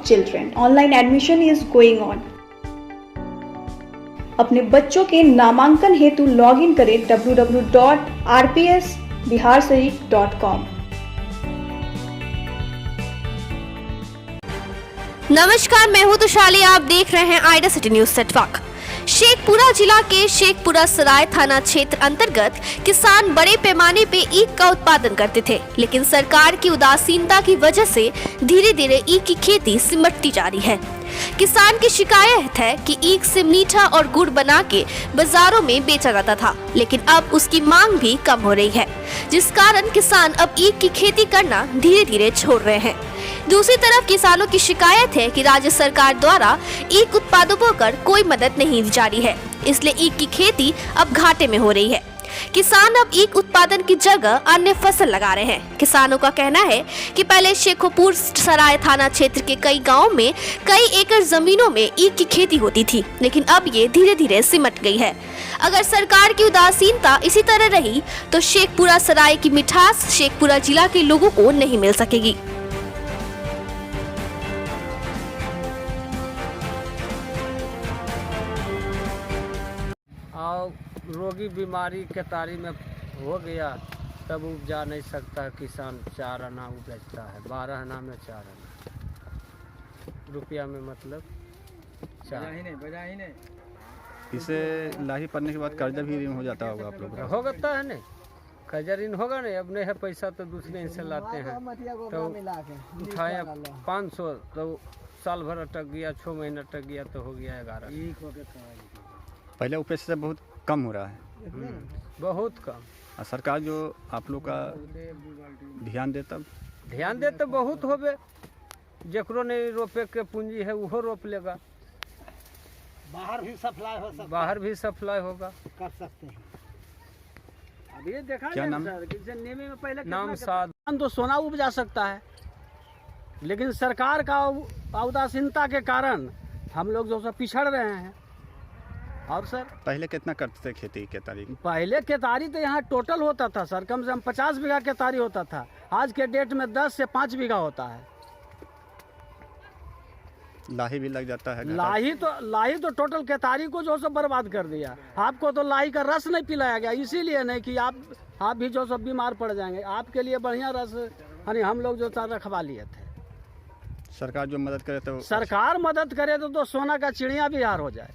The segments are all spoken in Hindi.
children. Online admission is going on. अपने बच्चों के नामांकन हेतु लॉग इन करें www.rpsbiharsarik.com। नमस्कार, मैं हूं तुशाली। आप देख रहे हैं Aida city news network. Sheikhpura जिला के शेखपुरा सराय थाना क्षेत्र अंतर्गत किसान बड़े पैमाने पे ईख का उत्पादन करते थे, लेकिन सरकार की उदासीनता की वजह से धीरे धीरे ईख की खेती सिमटती जा रही है। किसान की शिकायत है कि ईख से मीठा और गुड़ बना के बाजारों में बेचा जाता था, लेकिन अब उसकी मांग भी कम हो रही है, जिस कारण किसान अब ईख की खेती करना धीरे धीरे छोड़ रहे हैं। दूसरी तरफ किसानों की शिकायत है कि राज्य सरकार द्वारा ईख उत्पादकों पर कोई मदद नहीं दी जा रही है, इसलिए ईख की खेती अब घाटे में हो रही है। किसान अब ईख उत्पादन की जगह अन्य फसल लगा रहे हैं। किसानों का कहना है कि पहले शेखपुर सराय थाना क्षेत्र के कई गांवों में कई एकड़ जमीनों में ईख की खेती होती थी, लेकिन अब ये धीरे धीरे सिमट गई है। अगर सरकार की उदासीनता इसी तरह रही तो शेखपुरा सराय की मिठास शेखपुरा जिला के लोगों को नहीं मिल सकेगी। रोगी बीमारी केतारी में हो गया तब उपजा नहीं सकता किसान। 4 आना उपजता है, 12 आना में 4 आना रुपया में, मतलब 4 ही नहीं। इसे लाही पड़ने के बाद कर्जा भी ऋण हो जाता होगा आप लोग? हो जाता है नहीं, कर्जा ऋण होगा नहीं। अब नहीं है पैसा तो दूसरे इनसे लाते हैं, तो उठाए 500 तो साल भर अटक गया, 6 महीना अटक गया तो हो गया 11। पहले उपज से बहुत कम हो रहा है, बहुत कम। और सरकार जो आप लोग का ध्यान दे तो बहुत होबे। जेकरो नहीं रोपे के पूंजी है वो रोप लेगा, बाहर भी सप्लाई होगा कर सकते हैं। अब ये देखा क्या नाम? में पहले नाम साध तो सोना उपजा सकता है, लेकिन सरकार का उदासीनता के कारण हम लोग जो पिछड़ रहे हैं। और सर पहले कितना करते थे खेती केतारी? पहले केतारी तो यहाँ टोटल होता था सर, कम से कम 50 बीघा केतारी होता था। आज के डेट में 10 से 5 बीघा होता है। लाही भी लग जाता है? लाही तो टोटल केतारी को जो सब बर्बाद कर दिया। आपको तो लाही का रस नहीं पिलाया गया, इसीलिए नहीं कि आप भी जो सब बीमार पड़ जाएंगे। आपके लिए बढ़िया रस यानी हम लोग जो रखवा लिए थे। सरकार जो मदद करे तो सोना का चिड़िया भी हार हो जाए,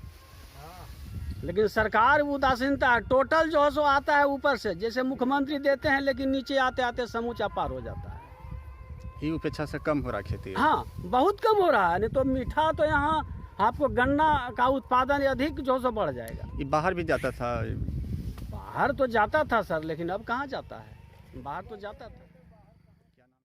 लेकिन सरकार उदासीनता है। टोटल जो है सो आता है ऊपर से, जैसे मुख्यमंत्री देते हैं, लेकिन नीचे आते आते समूचा पार हो जाता है। ये अपेक्षा से कम हो रहा खेती? हाँ, बहुत कम हो रहा है। नहीं तो मीठा तो यहाँ आपको गन्ना का उत्पादन अधिक जो सो बढ़ जाएगा। ये बाहर भी जाता था? बाहर तो जाता था सर, लेकिन अब कहाँ जाता है। बाहर तो जाता था।